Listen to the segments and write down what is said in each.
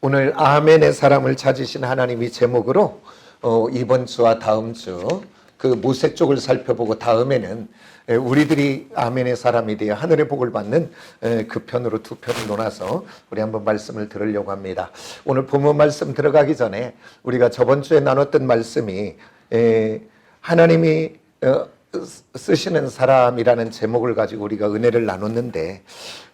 오늘 아멘의 사람을 찾으신 하나님이 제목으로 이번 주와 다음 주 그 모세 쪽을 살펴보고 다음에는 우리들이 아멘의 사람이 되어 하늘의 복을 받는 그 편으로 두 편을 논아서 우리 한번 말씀을 들으려고 합니다. 오늘 본문 말씀 들어가기 전에 우리가 저번 주에 나눴던 말씀이 하나님이 쓰시는 사람이라는 제목을 가지고 우리가 은혜를 나눴는데,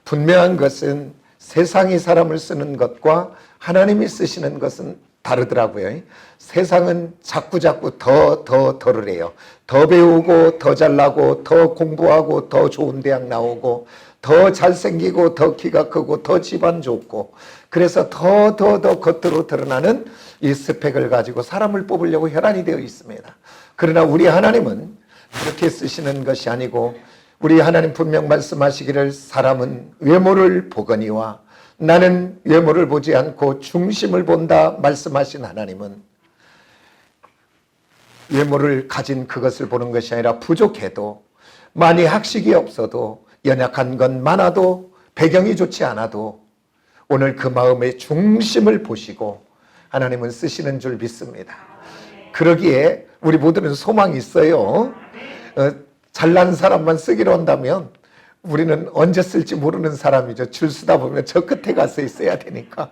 분명한 것은 세상이 사람을 쓰는 것과 하나님이 쓰시는 것은 다르더라고요. 세상은 자꾸 더를 해요. 더 배우고 더 잘나고 더 공부하고 더 좋은 대학 나오고 더 잘생기고 더 키가 크고 더 집안 좋고, 그래서 더 겉으로 드러나는 이 스펙을 가지고 사람을 뽑으려고 혈안이 되어 있습니다. 그러나 우리 하나님은 그렇게 쓰시는 것이 아니고, 우리 하나님 분명 말씀하시기를 사람은 외모를 보거니와 나는 외모를 보지 않고 중심을 본다 말씀하신 하나님은 외모를 가진 그것을 보는 것이 아니라 부족해도, 많이 학식이 없어도, 연약한 건 많아도, 배경이 좋지 않아도 오늘 그 마음의 중심을 보시고 하나님은 쓰시는 줄 믿습니다. 그러기에 우리 모두는 소망이 있어요. 잘난 사람만 쓰기로 한다면 우리는 언제 쓸지 모르는 사람이죠. 줄 쓰다 보면 저 끝에 가서 있어야 되니까.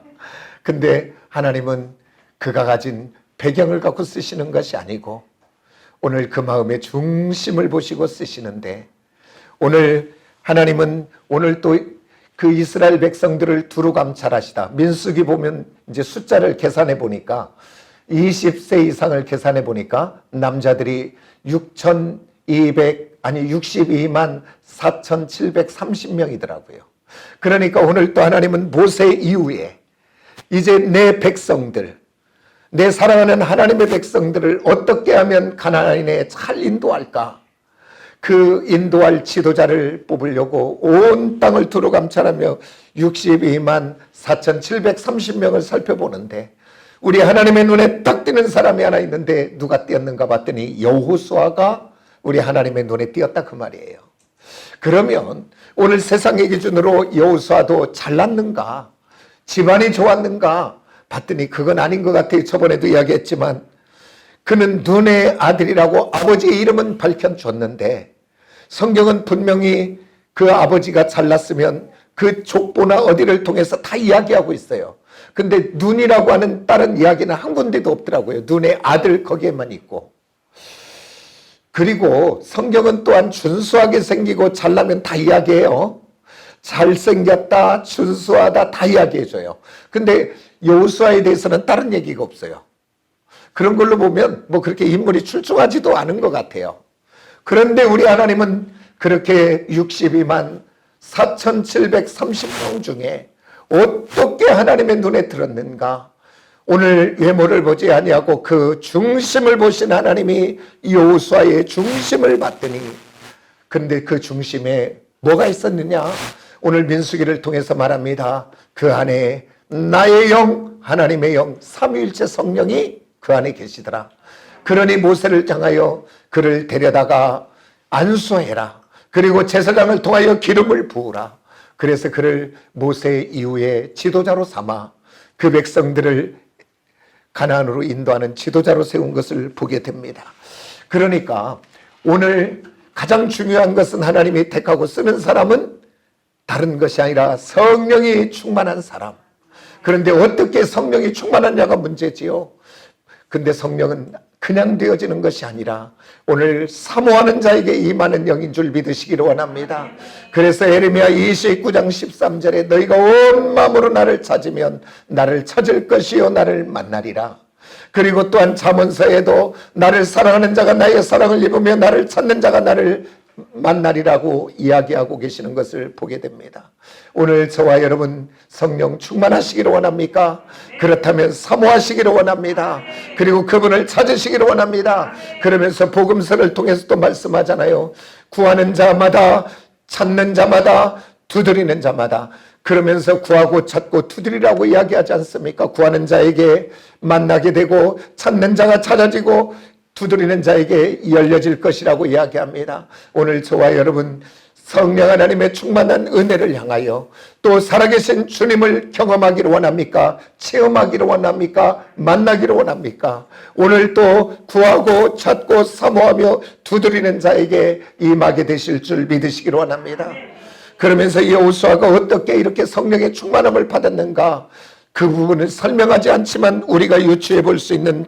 근데 하나님은 그가 가진 배경을 갖고 쓰시는 것이 아니고 오늘 그 마음의 중심을 보시고 쓰시는데, 오늘 하나님은 오늘 또 그 이스라엘 백성들을 두루 감찰하시다. 민수기 보면 이제 숫자를 계산해 보니까 20세 이상을 계산해 보니까 남자들이 62만 4,730명이더라고요. 그러니까 오늘 또 하나님은 모세 이후에 이제 내 백성들, 내 사랑하는 하나님의 백성들을 어떻게 하면 가나안에 잘 인도할까? 그 인도할 지도자를 뽑으려고 온 땅을 두루 감찰하며 62만 4,730명을 살펴보는데, 우리 하나님의 눈에 딱 띄는 사람이 하나 있는데 누가 띄었는가 봤더니 여호수아가 우리 하나님의 눈에 띄었다 그 말이에요. 그러면 오늘 세상의 기준으로 여호수아도 잘났는가, 집안이 좋았는가 봤더니 그건 아닌 것 같아요. 저번에도 이야기했지만 그는 눈의 아들이라고 아버지의 이름은 밝혀줬는데, 성경은 분명히 그 아버지가 잘났으면 그 족보나 어디를 통해서 다 이야기하고 있어요. 근데 눈이라고 하는 다른 이야기는 한 군데도 없더라고요. 눈의 아들 거기에만 있고. 그리고 성경은 또한 준수하게 생기고 잘나면 다 이야기해요. 잘생겼다, 준수하다 다 이야기해줘요. 근데 여호수아에 대해서는 다른 얘기가 없어요. 그런 걸로 보면 뭐 그렇게 인물이 출중하지도 않은 것 같아요. 그런데 우리 하나님은 그렇게 62만 4,730명 중에 어떻게 하나님의 눈에 들었는가? 오늘 외모를 보지 아니하고 그 중심을 보신 하나님이 여호수아의 중심을 봤더니, 근데 그 중심에 뭐가 있었느냐? 오늘 민수기를 통해서 말합니다. 그 안에 나의 영, 하나님의 영, 삼위일체 성령이 그 안에 계시더라. 그러니 모세를 향하여 그를 데려다가 안수해라. 그리고 제사장을 통하여 기름을 부으라. 그래서 그를 모세 이후에 지도자로 삼아 그 백성들을 가나안으로 인도하는 지도자로 세운 것을 보게 됩니다. 그러니까 오늘 가장 중요한 것은 하나님이 택하고 쓰는 사람은 다른 것이 아니라 성령이 충만한 사람. 그런데 어떻게 성령이 충만하냐가 문제지요. 근데 성령은 그냥 되어지는 것이 아니라 오늘 사모하는 자에게 임하는 영인 줄 믿으시기를 원합니다. 그래서 에레미야 29장 13절에 너희가 온 마음으로 나를 찾으면 나를 찾을 것이요 나를 만나리라. 그리고 또한 잠언서에도 나를 사랑하는 자가 나의 사랑을 입으며 나를 찾는 자가 나를 만나리라고 이야기하고 계시는 것을 보게 됩니다. 오늘 저와 여러분 성령 충만하시기를 원합니까? 그렇다면 사모하시기를 원합니다. 그리고 그분을 찾으시기를 원합니다. 그러면서 복음서를 통해서 또 말씀하잖아요. 구하는 자마다, 찾는 자마다, 두드리는 자마다. 그러면서 구하고 찾고 두드리라고 이야기하지 않습니까? 구하는 자에게 만나게 되고 찾는 자가 찾아지고 두드리는 자에게 열려질 것이라고 이야기합니다. 오늘 저와 여러분 성령 하나님의 충만한 은혜를 향하여 또 살아계신 주님을 경험하기를 원합니까? 체험하기를 원합니까? 만나기를 원합니까? 오늘 또 구하고 찾고 사모하며 두드리는 자에게 임하게 되실 줄 믿으시기를 원합니다. 그러면서 여호수아가 어떻게 이렇게 성령의 충만함을 받았는가? 그 부분을 설명하지 않지만 우리가 유추해 볼 수 있는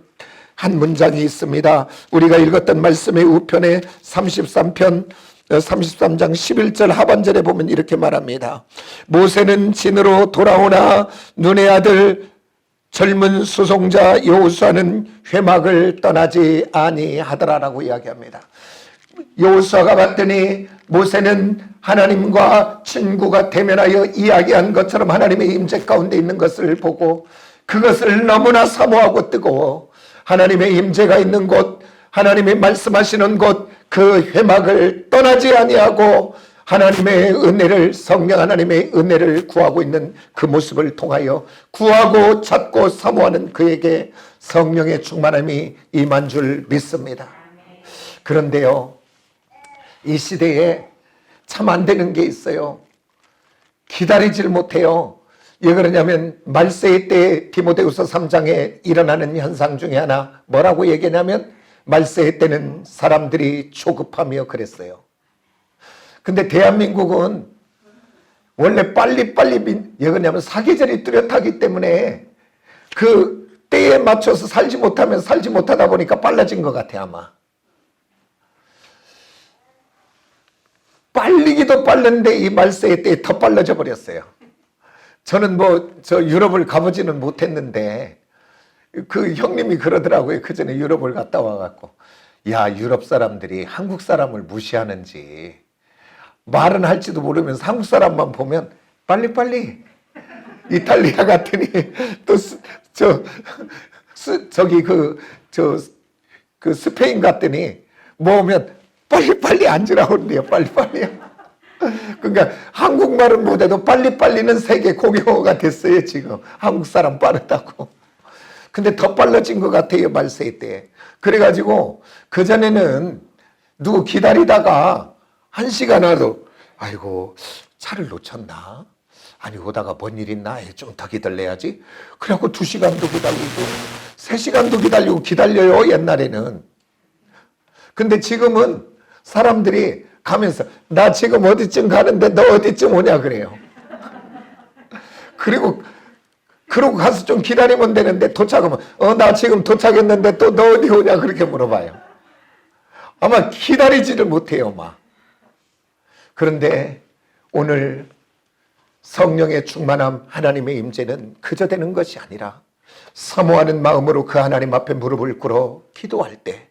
한 문장이 있습니다. 우리가 읽었던 말씀의 우편에 33장 11절 하반절에 보면 이렇게 말합니다. 모세는 진으로 돌아오나 눈의 아들 젊은 수송자 여호수아는 회막을 떠나지 아니하더라라고 이야기합니다. 여호수아가 봤더니 모세는 하나님과 친구가 대면하여 이야기한 것처럼 하나님의 임재 가운데 있는 것을 보고 그것을 너무나 사모하고 뜨거워 하나님의 임재가 있는 곳, 하나님이 말씀하시는 곳, 그 회막을 떠나지 아니하고 하나님의 은혜를, 성령 하나님의 은혜를 구하고 있는 그 모습을 통하여 구하고 찾고 사모하는 그에게 성령의 충만함이 임한 줄 믿습니다. 그런데요, 이 시대에 참 안 되는 게 있어요. 기다리질 못해요. 왜 그러냐면 말세의 때에 디모데후서 3장에 일어나는 현상 중에 하나 뭐라고 얘기하냐면 말세의 때는 사람들이 조급하며 그랬어요. 근데 대한민국은 원래 빨리빨리 왜 그러냐면 사계절이 뚜렷하기 때문에 그 때에 맞춰서 살지 못하면 살지 못하다 보니까 빨라진 것 같아 아마. 빨리기도 빠른데 이 말세의 때에 더 빨라져 버렸어요. 저는 저 유럽을 가보지는 못했는데 그 형님이 그러더라고요. 그 전에 유럽을 갔다 와갖고 야 유럽 사람들이 한국 사람을 무시하는지 말은 할지도 모르면서 한국 사람만 보면 빨리빨리 이탈리아 갔더니 또 저기 그 스페인 갔더니 모으면 빨리빨리 앉으라고 그러는데요. 빨리빨리요. 그러니까 한국말은 못해도 빨리빨리는 세계 공용어가 됐어요. 지금 한국 사람 빠르다고. 근데 더 빨라진 것 같아요. 말세 때. 그래가지고 그전에는 누구 기다리다가 1시간 와도 아이고 차를 놓쳤나? 아니 오다가 뭔 일 있나? 좀 더 기다려야지. 그래갖고 2시간도 기다리고 3시간도 기다리고 기다려요. 옛날에는. 근데 지금은 사람들이 가면서 나 지금 어디쯤 가는데 너 어디쯤 오냐 그래요. 그리고 그러고 가서 좀 기다리면 되는데 도착하면 나 지금 도착했는데 또 너 어디 오냐 그렇게 물어봐요. 아마 기다리지를 못해요 막. 그런데 오늘 성령의 충만함 하나님의 임재는 그저 되는 것이 아니라 사모하는 마음으로 그 하나님 앞에 무릎을 꿇어 기도할 때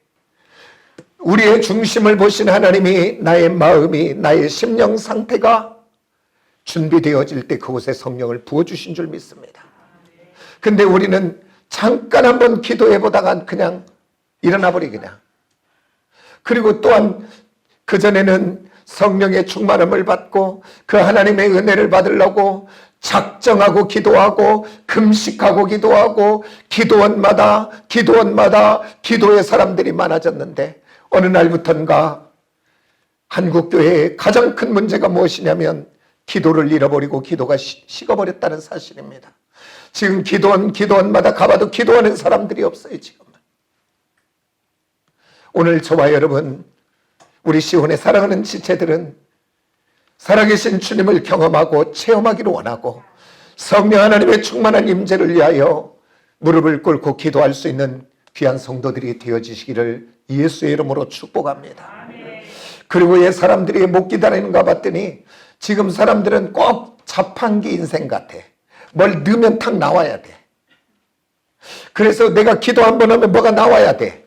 우리의 중심을 보신 하나님이 나의 마음이 나의 심령 상태가 준비되어질 때 그곳에 성령을 부어주신 줄 믿습니다. 근데 우리는 잠깐 한번 기도해보다가 그냥 일어나 버리기냐. 그리고 또한 그전에는 성령의 충만함을 받고 그 하나님의 은혜를 받으려고 작정하고 기도하고 금식하고 기도하고 기도원마다 기도의 사람들이 많아졌는데 어느 날부턴가 한국교회의 가장 큰 문제가 무엇이냐면 기도를 잃어버리고 기도가 식어버렸다는 사실입니다. 지금 기도원마다 가봐도 기도하는 사람들이 없어요. 지금. 오늘 저와 여러분 우리 시온의 사랑하는 지체들은 살아계신 주님을 경험하고 체험하기를 원하고 성령 하나님의 충만한 임재를 위하여 무릎을 꿇고 기도할 수 있는 귀한 성도들이 되어지시기를 예수의 이름으로 축복합니다. 그리고 왜 사람들이 못 기다리는가 봤더니 지금 사람들은 꼭 자판기 인생 같아. 뭘 넣으면 탁 나와야 돼. 그래서 내가 기도 한 번 하면 뭐가 나와야 돼.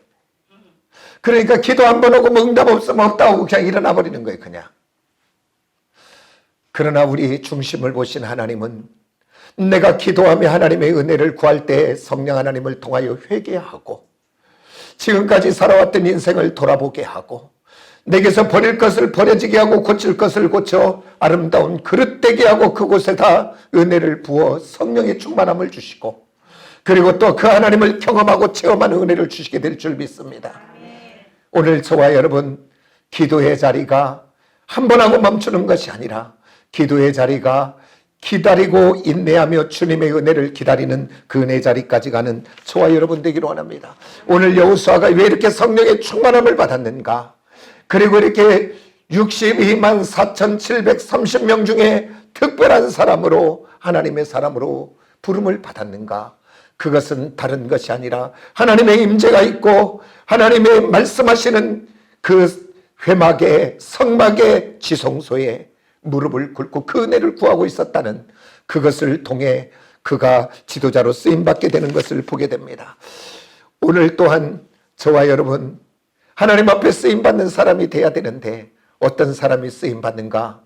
그러니까 기도 한 번 하고 뭐 응답 없으면 없다고 그냥 일어나 버리는 거예요. 그냥. 그러나 우리 중심을 보신 하나님은 내가 기도하며 하나님의 은혜를 구할 때 성령 하나님을 통하여 회개하고 지금까지 살아왔던 인생을 돌아보게 하고 내게서 버릴 것을 버려지게 하고 고칠 것을 고쳐 아름다운 그릇 되게 하고 그곳에다 은혜를 부어 성령의 충만함을 주시고 그리고 또 그 하나님을 경험하고 체험하는 은혜를 주시게 될 줄 믿습니다. 오늘 저와 여러분 기도의 자리가 한 번 하고 멈추는 것이 아니라 기도의 자리가 기다리고 인내하며 주님의 은혜를 기다리는 그 은혜 자리까지 가는 저와 여러분 되기를 원합니다. 오늘 여호수아가 왜 이렇게 성령의 충만함을 받았는가? 그리고 이렇게 62만 4,730명 중에 특별한 사람으로, 하나님의 사람으로 부름을 받았는가? 그것은 다른 것이 아니라 하나님의 임재가 있고 하나님의 말씀하시는 그 회막의 성막의 지성소에 무릎을 꿇고 그 은혜를 구하고 있었다는, 그것을 통해 그가 지도자로 쓰임받게 되는 것을 보게 됩니다. 오늘 또한 저와 여러분 하나님 앞에 쓰임받는 사람이 돼야 되는데 어떤 사람이 쓰임받는가?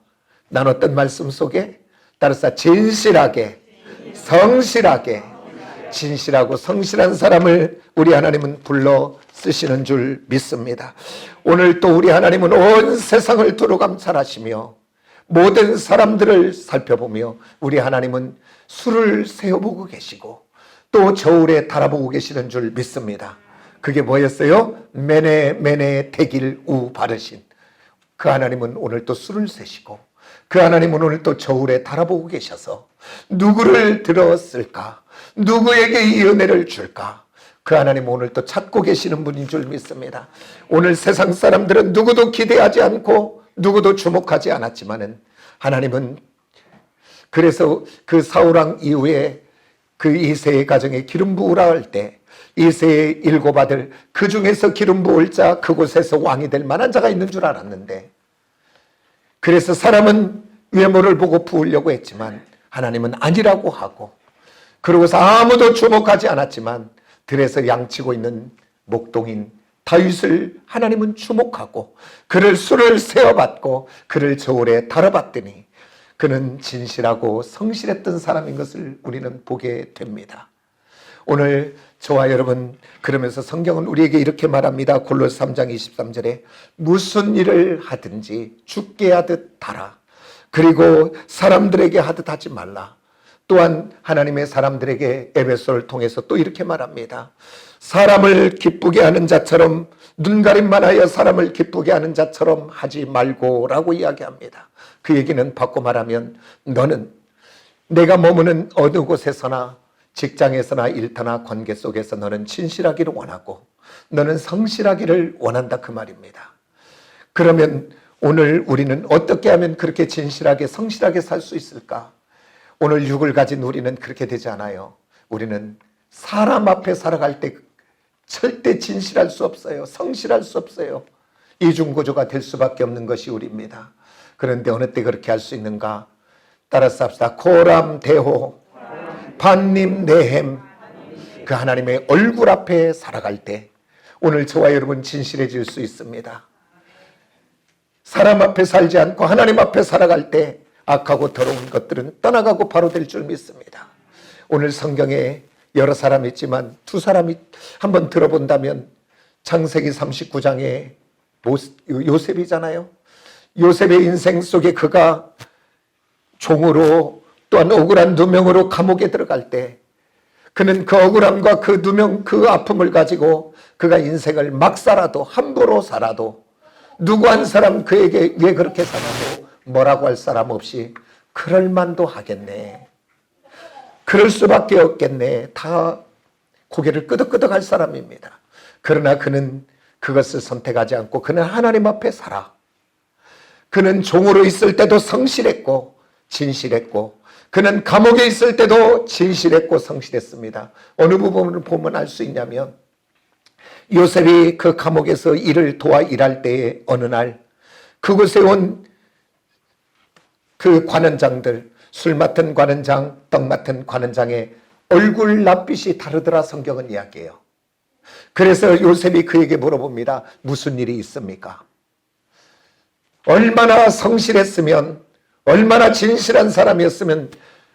난 어떤 말씀 속에 따라서 진실하게, 성실하게, 진실하고 성실한 사람을 우리 하나님은 불러 쓰시는 줄 믿습니다. 오늘 또 우리 하나님은 온 세상을 두루 감찰하시며 모든 사람들을 살펴보며 우리 하나님은 수를 세어보고 계시고 또 저울에 달아보고 계시는 줄 믿습니다. 그게 뭐였어요? 매네 대길 우 바르신 그 하나님은 오늘 또 수를 세시고 그 하나님은 오늘 또 저울에 달아보고 계셔서 누구를 들었을까? 누구에게 이 은혜를 줄까? 그 하나님 오늘 또 찾고 계시는 분인 줄 믿습니다. 오늘 세상 사람들은 누구도 기대하지 않고 누구도 주목하지 않았지만은 하나님은 그래서 그 사울왕 이후에 그 이새의 가정에 기름 부으라 할 때 이새의 7 아들 그 중에서 기름 부을 자, 그곳에서 왕이 될 만한 자가 있는 줄 알았는데, 그래서 사람은 외모를 보고 부으려고 했지만 하나님은 아니라고 하고, 그러고서 아무도 주목하지 않았지만 들에서 양치고 있는 목동인 다윗을 하나님은 주목하고 그를 수를 세어받고 그를 저울에 달아봤더니 그는 진실하고 성실했던 사람인 것을 우리는 보게 됩니다. 오늘 저와 여러분, 그러면서 성경은 우리에게 이렇게 말합니다. 골로새 3장 23절에 무슨 일을 하든지 주께 하듯 하라. 그리고 사람들에게 하듯 하지 말라. 또한 하나님의 사람들에게 에베소를 통해서 또 이렇게 말합니다. 사람을 기쁘게 하는 자처럼, 눈가림만 하여 사람을 기쁘게 하는 자처럼 하지 말고 라고 이야기합니다. 그 얘기는 바꿔 말하면 너는 내가 머무는 어느 곳에서나 직장에서나 일터나 관계 속에서 너는 진실하기를 원하고 너는 성실하기를 원한다, 그 말입니다. 그러면 오늘 우리는 어떻게 하면 그렇게 진실하게 성실하게 살 수 있을까? 오늘 육을 가진 우리는 그렇게 되지 않아요. 우리는 사람 앞에 살아갈 때 절대 진실할 수 없어요. 성실할 수 없어요. 이중구조가 될 수밖에 없는 것이 우리입니다. 그런데 어느 때 그렇게 할 수 있는가? 따라서 합시다. 코람 대호 반님 내햄, 그 하나님의 얼굴 앞에 살아갈 때 오늘 저와 여러분 진실해질 수 있습니다. 사람 앞에 살지 않고 하나님 앞에 살아갈 때 악하고 더러운 것들은 떠나가고 바로 될 줄 믿습니다. 오늘 성경에 여러 사람이 있지만 두 사람이 한번 들어본다면 창세기 39장에 요셉이잖아요. 요셉의 인생 속에 그가 종으로 또한 억울한 누명으로 감옥에 들어갈 때 그는 그 억울함과 그 누명, 그 아픔을 가지고 그가 인생을 막 살아도, 함부로 살아도, 누구 한 사람 그에게 왜 그렇게 살아도 뭐라고 할 사람 없이 그럴 만도 하겠네, 그럴 수밖에 없겠네, 다 고개를 끄덕끄덕 할 사람입니다. 그러나 그는 그것을 선택하지 않고 그는 하나님 앞에 살아. 그는 종으로 있을 때도 성실했고 진실했고, 그는 감옥에 있을 때도 진실했고 성실했습니다. 어느 부분을 보면 알 수 있냐면 요셉이 그 감옥에서 일을 도와 일할 때에 어느 날 그곳에 온 그 관원장들, 술 맡은 관원장, 떡 맡은 관원장의 얼굴 낯빛이 다르더라 성경은 이야기해요. 그래서 요셉이 그에게 물어봅니다. 무슨 일이 있습니까? 얼마나 성실했으면, 얼마나 진실한 사람이었으면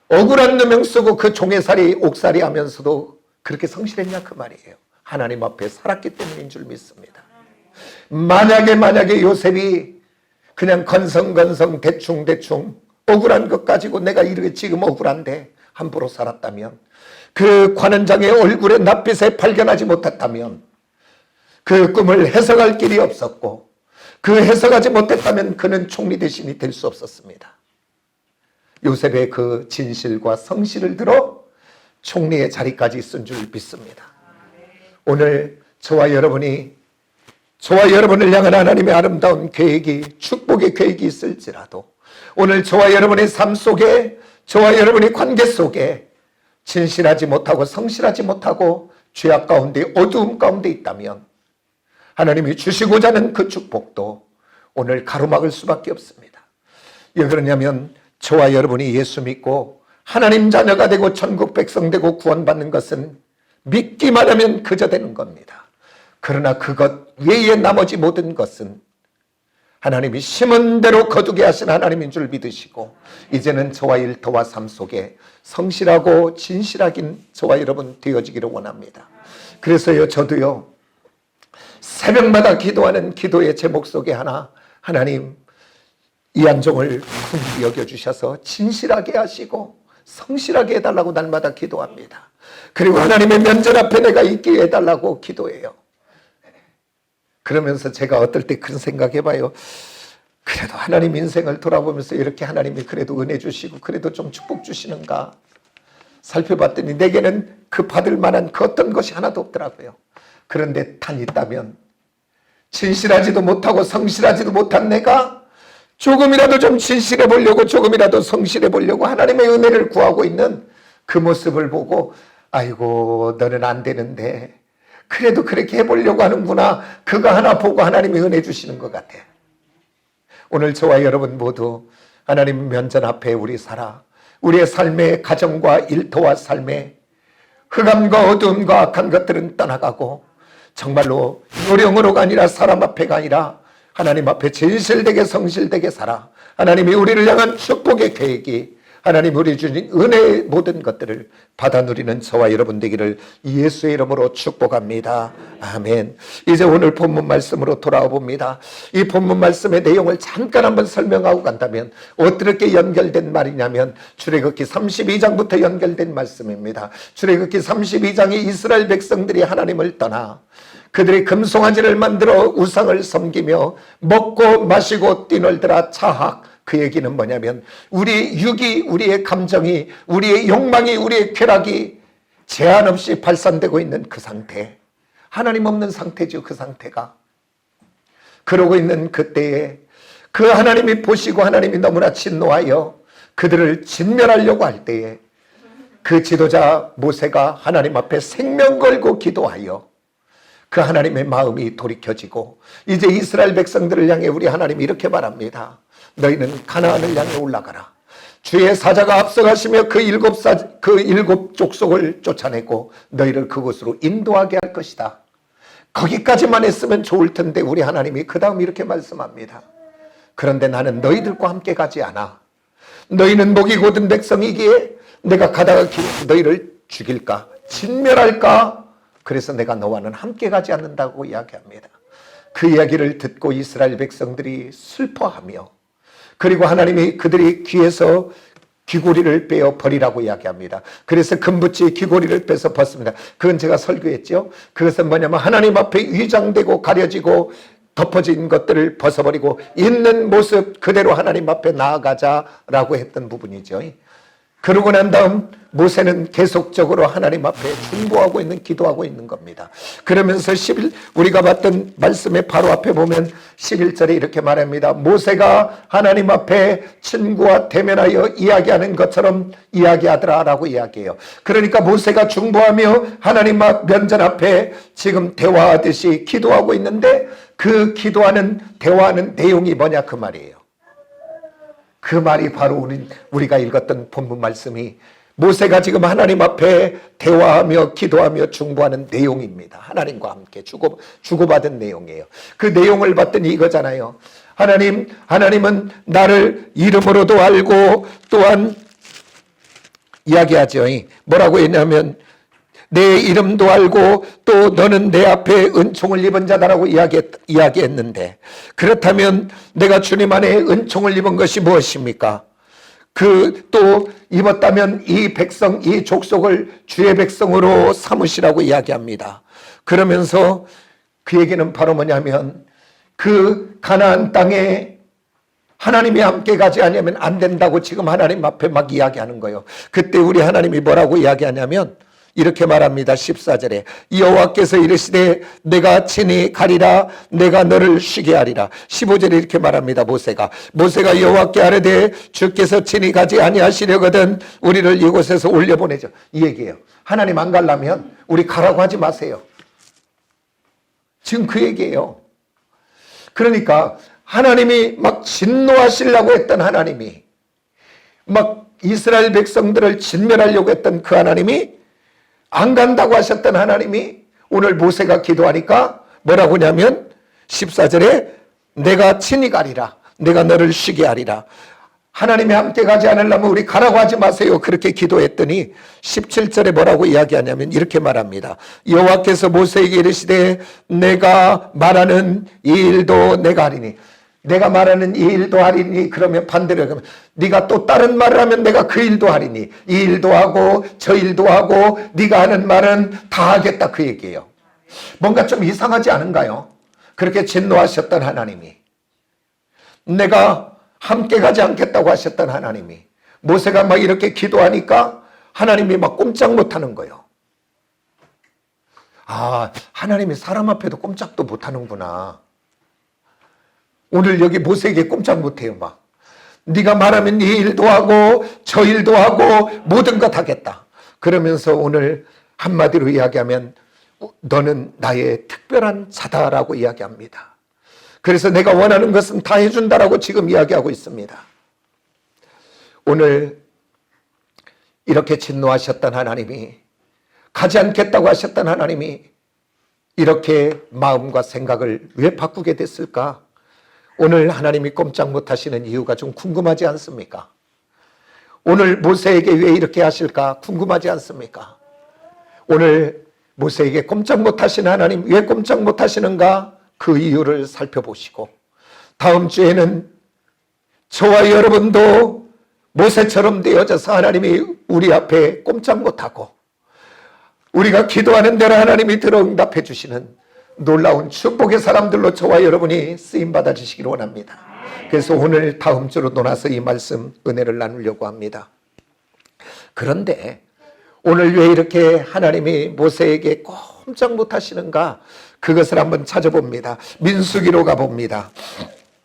억울한 누명 쓰고 그 종애살이 옥살이 하면서도 그렇게 성실했냐 그 말이에요. 하나님 앞에 살았기 때문인 줄 믿습니다. 만약에 요셉이 그냥 건성건성 대충 억울한 것 가지고 내가 이렇게 지금 억울한데 함부로 살았다면, 그 관원장의 얼굴에 낯빛에 발견하지 못했다면, 그 꿈을 해석할 길이 없었고 그 해석하지 못했다면 그는 총리 대신이 될 수 없었습니다. 요셉의 그 진실과 성실을 들어 총리의 자리까지 있은 줄 믿습니다. 오늘 저와 여러분을 향한 하나님의 아름다운 계획이, 축복의 계획이 있을지라도 오늘 저와 여러분의 삶 속에, 저와 여러분의 관계 속에 진실하지 못하고 성실하지 못하고 죄악 가운데, 어두움 가운데 있다면 하나님이 주시고자 하는 그 축복도 오늘 가로막을 수밖에 없습니다. 왜 그러냐면 저와 여러분이 예수 믿고 하나님 자녀가 되고 천국 백성 되고 구원받는 것은 믿기만 하면 그저 되는 겁니다. 그러나 그것 외에 나머지 모든 것은 하나님이 심은 대로 거두게 하신 하나님인 줄 믿으시고, 이제는 저와 일터와 삶 속에 성실하고 진실하긴 저와 여러분 되어지기를 원합니다. 그래서요, 저도요, 새벽마다 기도하는 기도의 제목 속에 하나님 이한종을 긍휼히 여겨주셔서 진실하게 하시고 성실하게 해달라고 날마다 기도합니다. 그리고 하나님의 면전 앞에 내가 있게 해달라고 기도해요. 그러면서 제가 어떨 때 그런 생각해봐요. 그래도 하나님 인생을 돌아보면서 이렇게 하나님이 그래도 은혜 주시고 그래도 좀 축복 주시는가 살펴봤더니 내게는 그 받을 만한 그 어떤 것이 하나도 없더라고요. 그런데 단 있다면 진실하지도 못하고 성실하지도 못한 내가 조금이라도 좀 진실해 보려고, 조금이라도 성실해 보려고 하나님의 은혜를 구하고 있는 그 모습을 보고, 아이고 너는 안 되는데 그래도 그렇게 해보려고 하는구나, 그거 하나 보고 하나님이 은혜 주시는 것 같아. 오늘 저와 여러분 모두 하나님 면전 앞에 우리의 삶의 가정과 일터와 삶의 흑암과 어두움과 악한 것들은 떠나가고 정말로 요령으로가 아니라 사람 앞에가 아니라 하나님 앞에 진실되게 성실되게 살아 하나님이 우리를 향한 축복의 계획이, 하나님 우리 주신 은혜의 모든 것들을 받아 누리는 저와 여러분 되기를 예수의 이름으로 축복합니다. 아멘. 이제 오늘 본문 말씀으로 돌아와 봅니다. 이 본문 말씀의 내용을 잠깐 한번 설명하고 간다면 어떻게 연결된 말이냐면 출애굽기 32장부터 연결된 말씀입니다. 출애굽기 32장이 이스라엘 백성들이 하나님을 떠나 그들이 금송아지를 만들어 우상을 섬기며 먹고 마시고 뛰놀더라 차악. 그 얘기는 뭐냐면 우리 육이, 우리의 감정이, 우리의 욕망이, 우리의 쾌락이 제한 없이 발산되고 있는 그 상태, 하나님 없는 상태죠. 그 상태가 그러고 있는 그때에 그 하나님이 보시고 하나님이 너무나 진노하여 그들을 진멸하려고 할 때에 그 지도자 모세가 하나님 앞에 생명 걸고 기도하여 그 하나님의 마음이 돌이켜지고 이제 이스라엘 백성들을 향해 우리 하나님이 이렇게 말합니다. 너희는 가나안을 향해 올라가라. 주의 사자가 앞서가시며 그 일곱 족속을 쫓아내고 너희를 그곳으로 인도하게 할 것이다. 거기까지만 했으면 좋을 텐데 우리 하나님이 그 다음 이렇게 말씀합니다. 그런데 나는 너희들과 함께 가지 않아. 너희는 목이 곧은 백성이기에 내가 가다가 너희를 죽일까 진멸할까. 그래서 내가 너와는 함께 가지 않는다고 이야기합니다. 그 이야기를 듣고 이스라엘 백성들이 슬퍼하며, 그리고 하나님이 그들이 귀에서 귀고리를 빼어 버리라고 이야기합니다. 그래서 금붙이 귀고리를 빼서 벗습니다. 그건 제가 설교했죠. 그것은 뭐냐면 하나님 앞에 위장되고 가려지고 덮어진 것들을 벗어버리고 있는 모습 그대로 하나님 앞에 나아가자라고 했던 부분이죠. 그러고 난 다음 모세는 계속적으로 하나님 앞에 중보하고 있는, 기도하고 있는 겁니다. 그러면서 우리가 봤던 말씀의 바로 앞에 보면 11절에 이렇게 말합니다. 모세가 하나님 앞에 친구와 대면하여 이야기하는 것처럼 이야기하더라 라고 이야기해요. 그러니까 모세가 중보하며 하나님 면전 앞에 지금 대화하듯이 기도하고 있는데 그 기도하는, 대화하는 내용이 뭐냐 그 말이에요. 그 말이 바로 우리가 읽었던 본문 말씀이 모세가 지금 하나님 앞에 대화하며 기도하며 중보하는 내용입니다. 하나님과 함께 주고받은 내용이에요. 그 내용을 봤더니 이거잖아요. 하나님은 나를 이름으로도 알고 또한 이야기하죠. 뭐라고 했냐면 내 이름도 알고 또 너는 내 앞에 은총을 입은 자다라고 이야기했는데, 그렇다면 내가 주님 안에 은총을 입은 것이 무엇입니까? 또 입었다면 이 백성, 이 족속을 주의 백성으로 삼으시라고 이야기합니다. 그러면서 그 얘기는 바로 뭐냐면 그 가나안 땅에 하나님이 함께 가지 않으면 안 된다고 지금 하나님 앞에 막 이야기하는 거예요. 그때 우리 하나님이 뭐라고 이야기하냐면 이렇게 말합니다. 14절에 여호와께서 이르시되 내가 친히 가리라 내가 너를 쉬게 하리라. 15절에 이렇게 말합니다. 모세가 여호와께 아뢰되 주께서 친히 가지 아니하시려거든 우리를 이곳에서 올려보내죠. 이 얘기예요. 하나님 안 가려면 우리 가라고 하지 마세요. 지금 그 얘기예요. 그러니까 하나님이 막 진노하시려고 했던 하나님이 막 이스라엘 백성들을 진멸하려고 했던 그 하나님이 안 간다고 하셨던 하나님이 오늘 모세가 기도하니까 뭐라고 하냐면 14절에 내가 친히 가리라 내가 너를 쉬게 하리라. 하나님이 함께 가지 않으려면 우리 가라고 하지 마세요. 그렇게 기도했더니 17절에 뭐라고 이야기하냐면 이렇게 말합니다. 여호와께서 모세에게 이르시되 내가 말하는 이 일도 내가 하리니. 내가 말하는 이 일도 하리니 그러면 반대로 그러면 네가 또 다른 말을 하면 내가 그 일도 하리니 이 일도 하고 저 일도 하고 네가 하는 말은 다 하겠다 그 얘기예요. 뭔가 좀 이상하지 않은가요? 그렇게 진노하셨던 하나님이 내가 함께 가지 않겠다고 하셨던 하나님이 모세가 막 이렇게 기도하니까 하나님이 막 꼼짝 못하는 거예요. 아, 하나님이 사람 앞에도 꼼짝도 못하는구나. 오늘 여기 모세에게 꼼짝 못해요. 막 네가 말하면 이 일도 하고 저 일도 하고 모든 것 하겠다. 그러면서 오늘 한마디로 이야기하면 너는 나의 특별한 자다라고 이야기합니다. 그래서 내가 원하는 것은 다 해준다라고 지금 이야기하고 있습니다. 오늘 이렇게 진노하셨던 하나님이 가지 않겠다고 하셨던 하나님이 이렇게 마음과 생각을 왜 바꾸게 됐을까? 오늘 하나님이 꼼짝 못하시는 이유가 좀 궁금하지 않습니까? 오늘 모세에게 왜 이렇게 하실까 궁금하지 않습니까? 오늘 모세에게 꼼짝 못하시는 하나님 왜 꼼짝 못하시는가 그 이유를 살펴보시고 다음 주에는 저와 여러분도 모세처럼 되어져서 하나님이 우리 앞에 꼼짝 못하고 우리가 기도하는 대로 하나님이 들어 응답해 주시는 놀라운 축복의 사람들로 저와 여러분이 쓰임받아 주시기를 원합니다. 그래서 오늘 다음 주로 놀아서 이 말씀 은혜를 나누려고 합니다. 그런데 오늘 왜 이렇게 하나님이 모세에게 꼼짝 못하시는가 그것을 한번 찾아봅니다. 민수기로 가봅니다.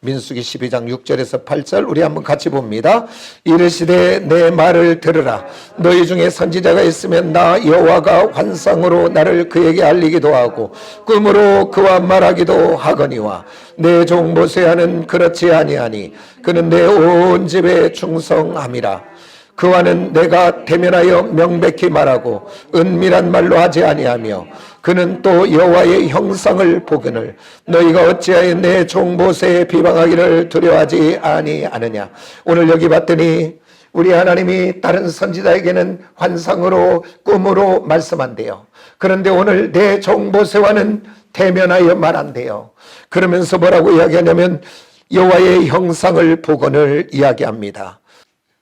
민수기 12장 6절에서 8절 우리 한번 같이 봅니다. 이르시되 내 말을 들으라. 너희 중에 선지자가 있으면 나 여호와가 환상으로 나를 그에게 알리기도 하고 꿈으로 그와 말하기도 하거니와 내 종 모세와는 그렇지 아니하니 그는 내 온 집에 충성함이라. 그와는 내가 대면하여 명백히 말하고 은밀한 말로 하지 아니하며 그는 또 여호와의 형상을 보거늘 너희가 어찌하여 내 종 모세의 비방하기를 두려워하지 아니하느냐. 오늘 여기 봤더니 우리 하나님이 다른 선지자에게는 환상으로 꿈으로 말씀한대요. 그런데 오늘 내 종 모세와는 대면하여 말한대요. 그러면서 뭐라고 이야기하냐면 여호와의 형상을 보거늘 이야기합니다.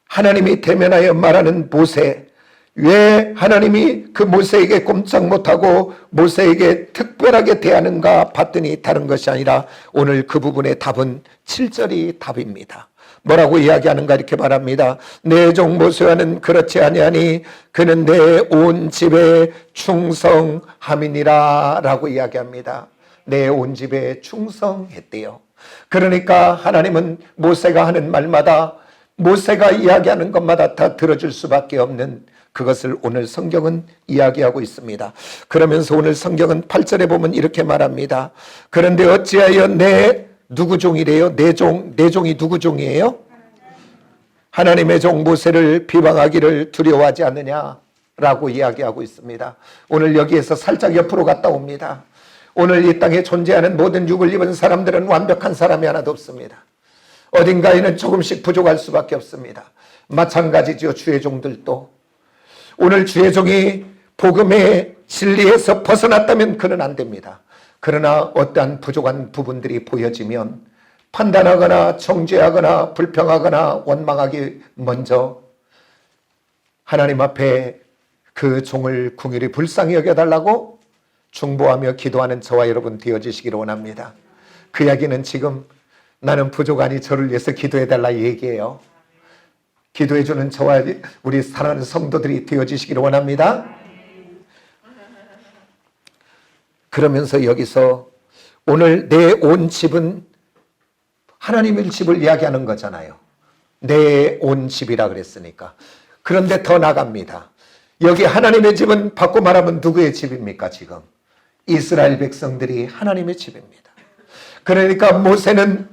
하나님이 대면하여 말하는 모세, 왜 하나님이 그 모세에게 꼼짝 못하고 모세에게 특별하게 대하는가 봤더니 다른 것이 아니라 오늘 그 부분의 답은 7절이 답입니다. 뭐라고 이야기하는가 이렇게 말합니다. 내 종 모세와는 그렇지 아니하니 그는 내 온 집에 충성함이니라 라고 이야기합니다. 내 온 집에 충성했대요. 그러니까 하나님은 모세가 하는 말마다 모세가 이야기하는 것마다 다 들어줄 수밖에 없는 그것을 오늘 성경은 이야기하고 있습니다. 그러면서 오늘 성경은 8절에 보면 이렇게 말합니다. 그런데 어찌하여 내 누구 종이래요? 내 종이 누구 종이에요? 하나님의 종 모세를 비방하기를 두려워하지 않느냐라고 이야기하고 있습니다. 오늘 여기에서 살짝 옆으로 갔다 옵니다. 오늘 이 땅에 존재하는 모든 육을 입은 사람들은 완벽한 사람이 하나도 없습니다. 어딘가에는 조금씩 부족할 수밖에 없습니다. 마찬가지죠. 주의 종들도. 오늘 주의 종이 복음의 진리에서 벗어났다면 그는 안 됩니다. 그러나 어떠한 부족한 부분들이 보여지면 판단하거나 정죄하거나 불평하거나 원망하기 먼저 하나님 앞에 그 종을 긍휼히 불쌍히 여겨달라고 중보하며 기도하는 저와 여러분 되어주시기를 원합니다. 그 이야기는 지금 나는 부족하니 저를 위해서 기도해달라 이 얘기예요. 기도해주는 저와 우리 사랑하는 성도들이 되어주시기를 원합니다. 그러면서 여기서 오늘 내 온 집은 하나님의 집을 이야기하는 거잖아요. 내 온 집이라 그랬으니까. 그런데 더 나갑니다. 여기 하나님의 집은 바꿔 말하면 누구의 집입니까 지금? 이스라엘 백성들이 하나님의 집입니다. 그러니까 모세는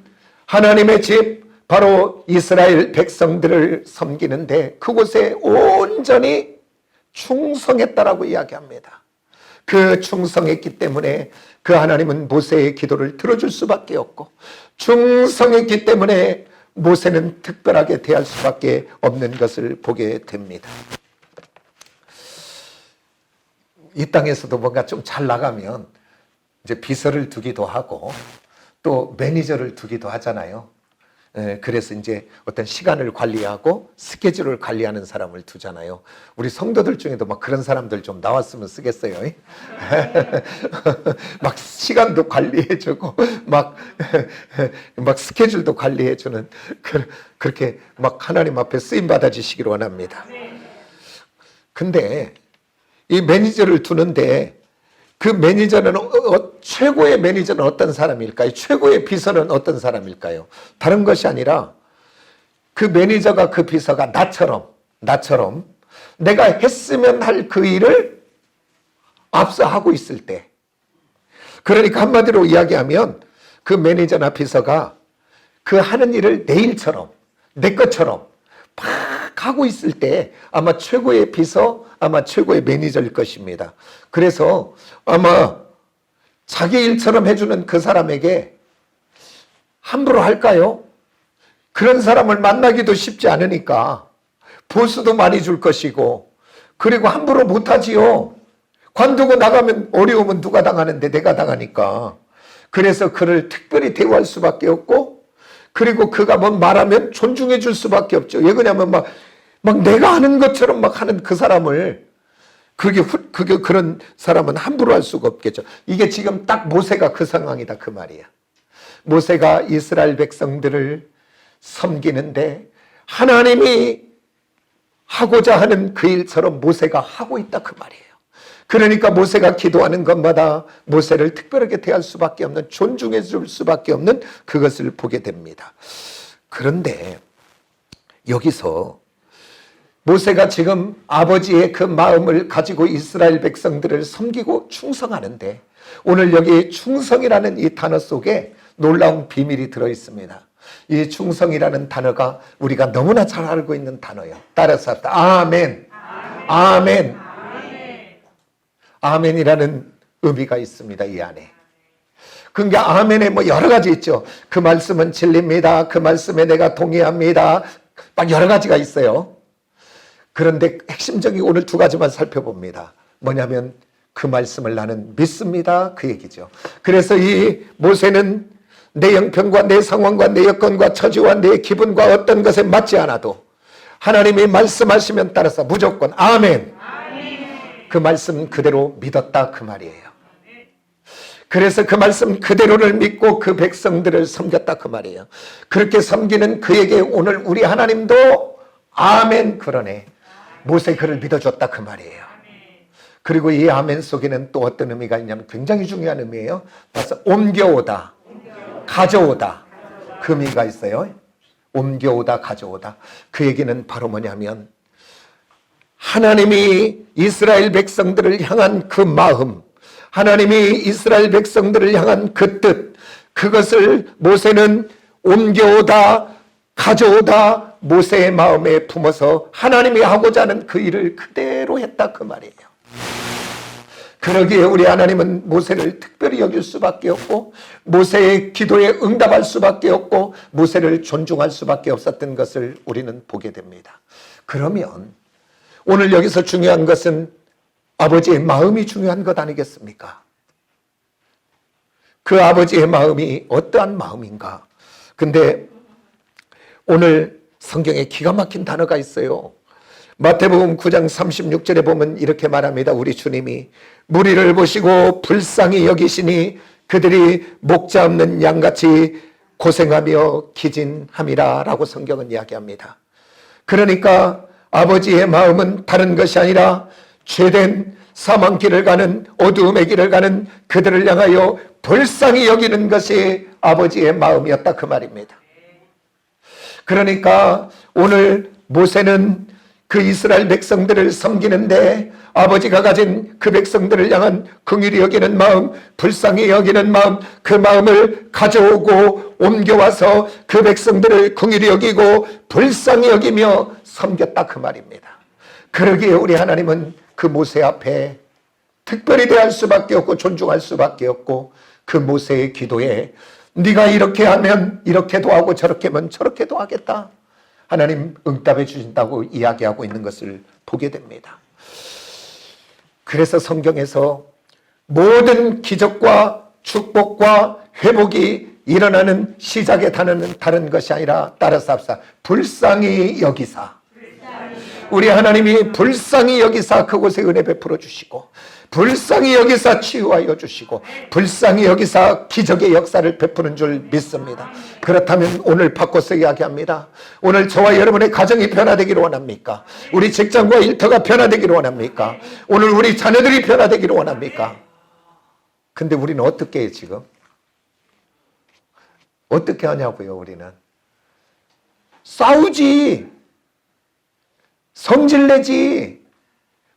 하나님의 집, 바로 이스라엘 백성들을 섬기는데 그곳에 온전히 충성했다라고 이야기합니다. 그 충성했기 때문에 그 하나님은 모세의 기도를 들어줄 수밖에 없고, 충성했기 때문에 모세는 특별하게 대할 수밖에 없는 것을 보게 됩니다. 이 땅에서도 뭔가 좀 잘 나가면 이제 비서를 두기도 하고 또 매니저를 두기도 하잖아요. 그래서 이제 어떤 시간을 관리하고 스케줄을 관리하는 사람을 두잖아요. 우리 성도들 중에도 막 그런 사람들 좀 나왔으면 쓰겠어요. 막 시간도 관리해주고 막 스케줄도 관리해주는 그렇게 막 하나님 앞에 쓰임 받아주시기를 원합니다. 근데 이 매니저를 두는데 그 매니저는 최고의 매니저는 어떤 사람일까요? 최고의 비서는 어떤 사람일까요? 다른 것이 아니라 그 매니저가 그 비서가 나처럼 내가 했으면 할 그 일을 앞서 하고 있을 때, 그러니까 한마디로 이야기하면 그 매니저나 비서가 그 하는 일을 내 일처럼 내 것처럼 막 하고 있을 때 아마 최고의 비서, 아마 최고의 매니저일 것입니다. 그래서 아마 자기 일처럼 해주는 그 사람에게 함부로 할까요? 그런 사람을 만나기도 쉽지 않으니까 보수도 많이 줄 것이고, 그리고 함부로 못하지요. 관두고 나가면 어려우면 누가 당하는데 내가 당하니까. 그래서 그를 특별히 대우할 수밖에 없고, 그리고 그가 뭐 말하면 존중해 줄 수밖에 없죠. 왜 그러냐면 막 내가 하는 것처럼 막 하는 그 사람을, 그런 사람은 함부로 할 수가 없겠죠. 이게 지금 딱 모세가 그 상황이다 그 말이야. 모세가 이스라엘 백성들을 섬기는데 하나님이 하고자 하는 그 일처럼 모세가 하고 있다 그 말이에요. 그러니까 모세가 기도하는 것마다 모세를 특별하게 대할 수밖에 없는, 존중해 줄 수밖에 없는 그것을 보게 됩니다. 그런데 여기서 모세가 지금 아버지의 그 마음을 가지고 이스라엘 백성들을 섬기고 충성하는데, 오늘 여기 충성이라는 이 단어 속에 놀라운 비밀이 들어있습니다. 이 충성이라는 단어가 우리가 너무나 잘 알고 있는 단어예요. 따라서 합시다. 아멘. 아멘. 아멘이라는 의미가 있습니다. 이 안에. 그러니까 아멘에 뭐 여러 가지 있죠. 그 말씀은 진리입니다. 그 말씀에 내가 동의합니다. 막 여러 가지가 있어요. 그런데 핵심적인 오늘 두 가지만 살펴봅니다. 뭐냐면 그 말씀을 나는 믿습니다. 그 얘기죠. 그래서 이 모세는 내 형편과 내 상황과 내 여건과 처지와 내 기분과 어떤 것에 맞지 않아도 하나님이 말씀하시면 따라서 무조건 아멘. 그 말씀 그대로 믿었다 그 말이에요. 그래서 그 말씀 그대로를 믿고 그 백성들을 섬겼다 그 말이에요. 그렇게 섬기는 그에게 오늘 우리 하나님도 아멘 그러네. 모세 그를 믿어줬다 그 말이에요. 그리고 이 아멘 속에는 또 어떤 의미가 있냐면 굉장히 중요한 의미예요. 그래서 옮겨오다, 가져오다 그 의미가 있어요. 옮겨오다, 가져오다. 그 얘기는 바로 뭐냐면 하나님이 이스라엘 백성들을 향한 그 마음, 하나님이 이스라엘 백성들을 향한 그 뜻, 그것을 모세는 옮겨오다, 가져오다 모세의 마음에 품어서 하나님이 하고자 하는 그 일을 그대로 했다 그 말이에요. 그러기에 우리 하나님은 모세를 특별히 여길 수밖에 없고, 모세의 기도에 응답할 수밖에 없고, 모세를 존중할 수밖에 없었던 것을 우리는 보게 됩니다. 그러면 오늘 여기서 중요한 것은 아버지의 마음이 중요한 것 아니겠습니까? 그 아버지의 마음이 어떠한 마음인가? 근데 오늘 성경에 기가 막힌 단어가 있어요. 마태복음 9장 36절에 보면 이렇게 말합니다. 우리 주님이 무리를 보시고 불쌍히 여기시니 그들이 목자 없는 양같이 고생하며 기진함이라 라고 성경은 이야기합니다. 그러니까 아버지의 마음은 다른 것이 아니라 죄된 사망길을 가는, 어두움의 길을 가는 그들을 향하여 불쌍히 여기는 것이 아버지의 마음이었다, 그 말입니다. 그러니까 오늘 모세는 그 이스라엘 백성들을 섬기는데 아버지가 가진 그 백성들을 향한 긍휼히 여기는 마음, 불쌍히 여기는 마음, 그 마음을 가져오고 옮겨와서 그 백성들을 긍휼히 여기고 불쌍히 여기며 섬겼다, 그 말입니다. 그러기에 우리 하나님은 그 모세 앞에 특별히 대할 수밖에 없고 존중할 수밖에 없고, 그 모세의 기도에 네가 이렇게 하면 이렇게도 하고 저렇게 하면 저렇게도 하겠다, 하나님 응답해 주신다고 이야기하고 있는 것을 보게 됩니다. 그래서 성경에서 모든 기적과 축복과 회복이 일어나는 시작의 단어는 다른 것이 아니라, 따라서 합시다, 불쌍히 여기사. 우리 하나님이 불쌍히 여기사 그곳에 은혜 베풀어 주시고, 불쌍히 여기사 치유하여 주시고, 불쌍히 여기사 기적의 역사를 베푸는 줄 믿습니다. 그렇다면 오늘 바꿔서 이야기합니다. 오늘 저와 여러분의 가정이 변화되기를 원합니까? 우리 직장과 일터가 변화되기를 원합니까? 오늘 우리 자녀들이 변화되기를 원합니까? 근데 우리는 어떻게 해요, 지금? 어떻게 하냐고요, 우리는? 싸우지. 성질내지.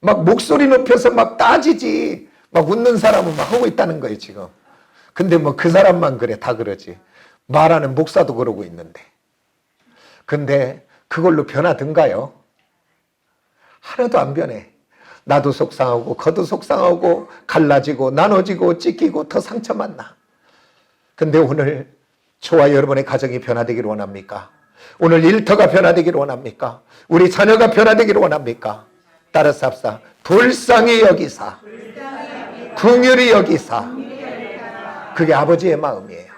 막 목소리 높여서 막 따지지. 막 웃는 사람은 막 하고 있다는 거예요, 지금. 근데 뭐 그 사람만 그래, 다 그러지. 말하는 목사도 그러고 있는데. 근데 그걸로 변하든가요? 하나도 안 변해. 나도 속상하고 거도 속상하고 갈라지고 나눠지고 찢기고 더 상처만 나. 근데 오늘 저와 여러분의 가정이 변화되기를 원합니까? 오늘 일터가 변화되기를 원합니까? 우리 자녀가 변화되기를 원합니까? 따라서 합시다. 불쌍히 여기사, 긍휼히 여기사. 그게 아버지의 마음이에요.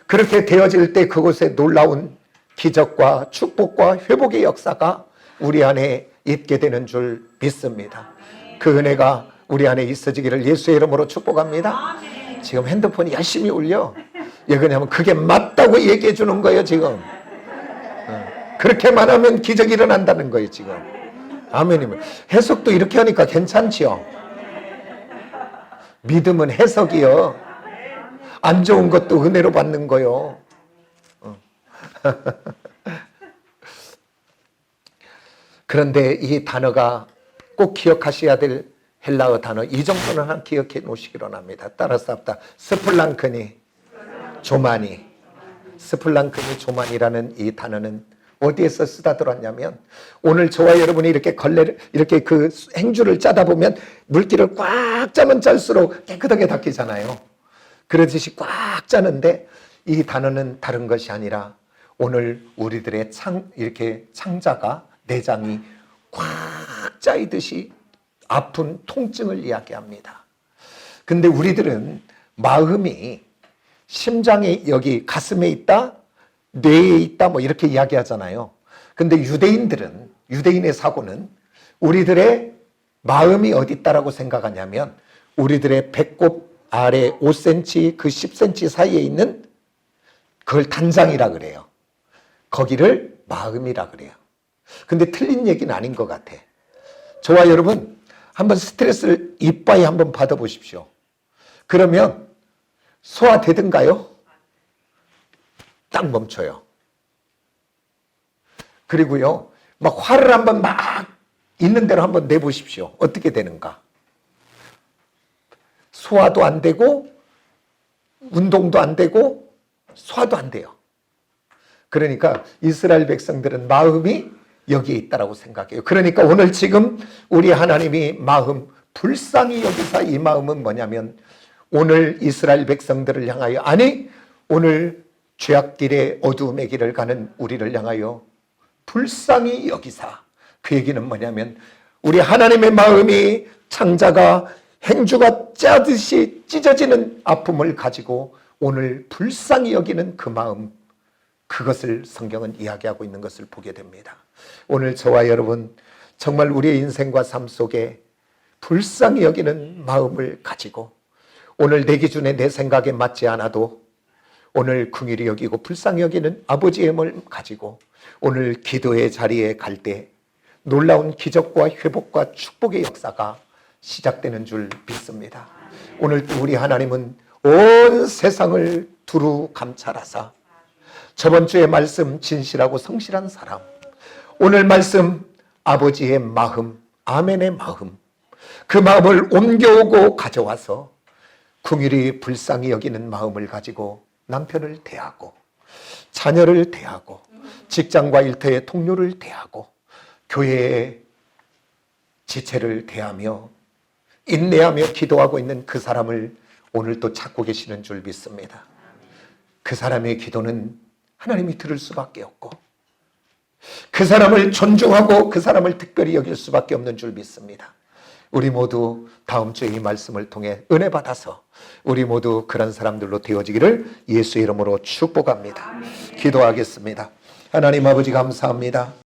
그렇게 되어질 때 그곳에 놀라운 기적과 축복과 회복의 역사가 우리 안에 있게 되는 줄 믿습니다. 그 은혜가 우리 안에 있어지기를 예수의 이름으로 축복합니다. 지금 핸드폰이 열심히 울려. 왜 그러냐면 그게 맞다고 얘기해 주는 거예요, 지금. 그렇게만 하면 기적이 일어난다는 거예요, 지금. 아멘이면. 해석도 이렇게 하니까 괜찮지요? 믿음은 해석이요. 안 좋은 것도 은혜로 받는 거요. 그런데 이 단어가 꼭 기억하셔야 될 헬라어 단어, 이 정도는 한 기억해 놓으시기로 합니다. 따라서 합니다. 스플랑크니, 조만이. 스플랑크니, 조만이라는 이 단어는 어디에서 쓰다 들었냐면, 오늘 저와 여러분이 이렇게 이렇게 그 행주를 짜다 보면 물기를 꽉 짜면 짤수록 깨끗하게 닦이잖아요. 그러듯이 꽉 짜는데, 이 단어는 다른 것이 아니라 오늘 우리들의 이렇게 창자가, 내장이 꽉 짜이듯이 아픈 통증을 이야기합니다. 근데 우리들은 마음이 심장에, 여기 가슴에 있다, 뇌에 있다, 뭐 이렇게 이야기하잖아요. 근데 유대인의 사고는 우리들의 마음이 어디 있다라고 생각하냐면, 우리들의 배꼽 아래 5cm, 그 10cm 사이에 있는 그걸 단장이라 그래요. 거기를 마음이라 그래요. 근데 틀린 얘기는 아닌 것 같아. 저와 여러분, 한번 스트레스를 이빠이 한번 받아보십시오. 그러면 소화되든가요? 딱 멈춰요. 그리고요, 막 화를 한번 막 있는 대로 한번 내보십시오. 어떻게 되는가? 소화도 안 되고, 운동도 안 되고, 소화도 안 돼요. 그러니까 이스라엘 백성들은 마음이 여기에 있다라고 생각해요. 그러니까 오늘 지금 우리 하나님이 마음, 불쌍히 여기사, 이 마음은 뭐냐면, 오늘 이스라엘 백성들을 향하여, 아니 오늘 죄악길의 어두움의 길을 가는 우리를 향하여 불쌍히 여기사. 그 얘기는 뭐냐면, 우리 하나님의 마음이 창자가 행주가 짜듯이 찢어지는 아픔을 가지고 오늘 불쌍히 여기는 그 마음, 그것을 성경은 이야기하고 있는 것을 보게 됩니다. 오늘 저와 여러분, 정말 우리의 인생과 삶 속에 불쌍히 여기는 마음을 가지고 오늘 내 기준에 내 생각에 맞지 않아도 오늘 긍휼히 여기고 불쌍히 여기는 아버지의 마음을 가지고 오늘 기도의 자리에 갈 때 놀라운 기적과 회복과 축복의 역사가 시작되는 줄 믿습니다. 오늘 또 우리 하나님은 온 세상을 두루 감찰하사 저번 주의 말씀 진실하고 성실한 사람, 오늘 말씀 아버지의 마음, 아멘의 마음, 그 마음을 옮겨오고 가져와서 긍휼히 불쌍히 여기는 마음을 가지고 남편을 대하고 자녀를 대하고 직장과 일터의 동료를 대하고 교회의 지체를 대하며 인내하며 기도하고 있는 그 사람을 오늘 또 찾고 계시는 줄 믿습니다. 그 사람의 기도는 하나님이 들을 수밖에 없고 그 사람을 존중하고 그 사람을 특별히 여길 수밖에 없는 줄 믿습니다. 우리 모두 다음 주에 이 말씀을 통해 은혜 받아서 우리 모두 그런 사람들로 되어지기를 예수의 이름으로 축복합니다. 기도하겠습니다. 하나님 아버지 감사합니다.